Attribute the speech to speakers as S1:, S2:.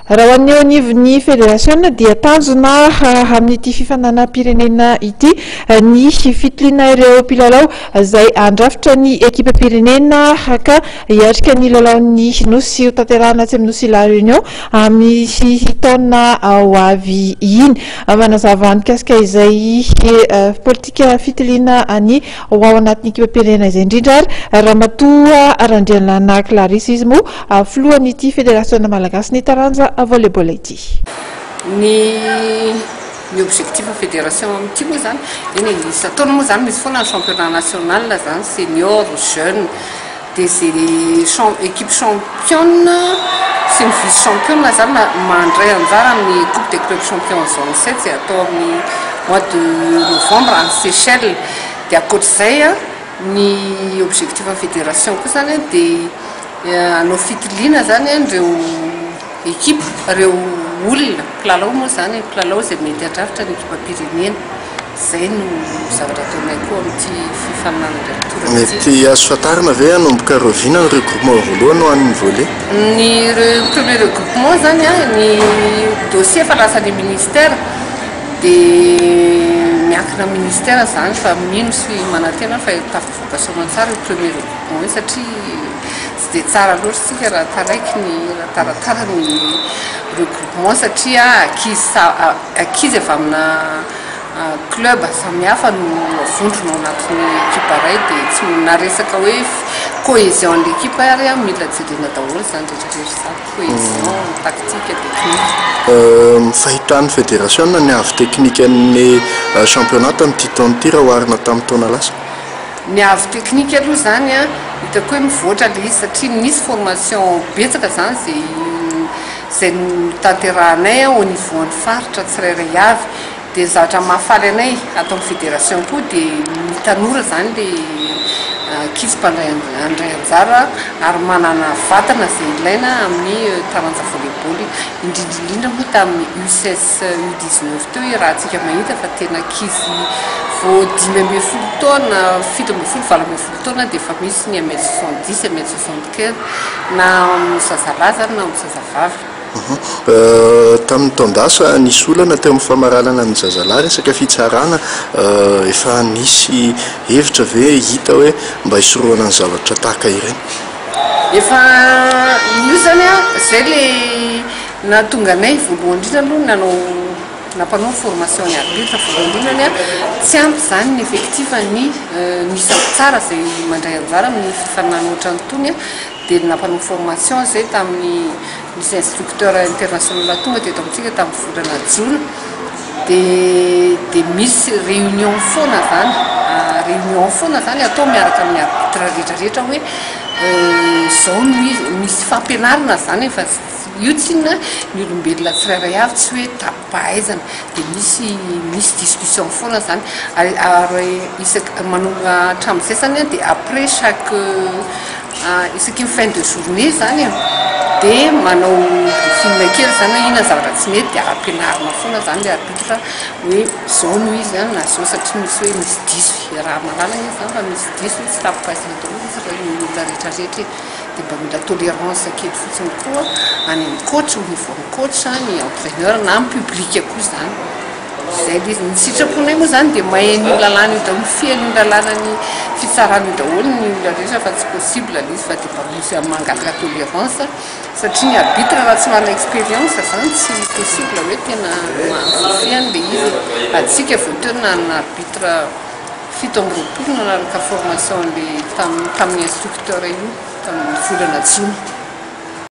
S1: raha ho an'eo anivon'ny fédération dia tanjona amin'ity fifananam-pirenena ity ny fitiliana ireo mpilalao izay andrafitra ny ekipa pirenena ka hiatrika ny lalaon'ny nosy ho tanterahana tsy amin'ny nosy la réunion misy taona ho avy iny manazava mikasika izay politika fitiliana ny ho ao anatin'ny ekipa pirenena izay indrindra ary ramatoa Randrianana Clarisse izy moa filohan'ity fédération malagasy ny taranja volleyball ity.
S2: Ny objectif fédération amity moa zany eny isa taona moa zany misy foana championnat national zany senior jeune des équipe championne sy ny vice championne zany mandray anjara amin'ny coupe des clubs champions zone 7 zay atao amin'ny mois de novembre en Seychelles dia akoatr'izay ny objectif fédération koa zany dia anao fitiliana zany ireo équipe reo olona mpilalao moa zany mpilalao zay mety adrafitra ny ekipa pirenena zay no zavatra ataonay koa amin'ity fifaninana
S3: mety azo fatarina ve anomboka roviana ny regroupement voalohany ho an'ny volley
S2: ny premier regroupement zany ny dossier fa lasan'ny ministère dia miankina ministère zany fa mino sy manantena fa tafivoaka soamantsara ny premier regroupement satria tsy dia tsara loatra sika raha taraiky ny taratara ny regroupement satria akizy avy amina club samihafa no avondrona ao anatin'ny ekipa ray dia tsy naresaka hoe cohésion l'équipe ary mila jerena daholo zany rehetrarehetra zany cohésion tactique technique
S3: mifahitan'ny fédération ny avy teknika ny championnat amin'ity taona ity raha oharina tamin'ny taona lasa
S2: ny avy teknika aloha zany hitako hoe mivoatra le izy satria nisy formation betsaka zany zay tanterahanay au niveau ny faritra tsirairay avy dia zavatra mahafaly anay atao amin'ny fédération koa dia ny tanora zany le kizy mpandray anjara ary manana vatana zay ilaina amin'ny taranja volleyball indrindrindrindra moa tamin'ny U16 U19 teo raha antsika mahita fa tena kizy vao 5 taona 7 taona dia efa misy ny 1m70 1m75 na amin'ny zazalahy zany na amin'ny zazavavy tamin'ny taondasa nisy olana teo amin'ny famaralana ny zazalahy resaka fitsarana efa nisy hevitra ve hita hoe mba hisoroana ny zavatra tahaka ireny efa io zany zay le nahatonga anay voalohany indrindra aloha nanao nampanao formation ny arbitre voalohany indrindrany tsy ampy zany ny effectif ny misampy tsara zay mandray anjara amin'ny fifaninana ohatrany tony dia nampanao formation zay tamin'ny misy instructeur international tonga teto amintsika tamin'ny volana jona dia misy réunion foana zany atao miaraka amin'ny arbitre rehetrarehetra hoe zao misy fampianarana zany fa io tsinona ny olombelona tsirairay avy tsy hoe tapahaizana dia misy discussion foana zany ary isaky manonga hatramin'izay zany dia après chaque isaky ny fin de journée zany dia manao film kely zany ina zavatra tsy mety dia ampianarina foana zany le arbitre hoe zao no izy zany na zao satria misy hoe misy diso raha malalana izy zany fa misy diso tsy tapahaizana daholo izy raha ny olona rehetrarehetra dia mba mila tolérance kely fotsiny koa any amin'ny coach au niveau ny coach ny entraîneur na amin'ny public koa zany zay le ny sitraponay moa zany dia mahay ny lalàna io daholo fihainy lalàna ny fitsarana io daholo ny olona rehetra fa tsy possible izy fa dia mba misy mangalaka tolérance satria ny arbitre raha tsy manana expérience zany tsy possible hoe tena mahafiany le izy atsika voatery na arbitre 7 nanaraka formation le tamin'ny instructeur io tamin'ny volana jona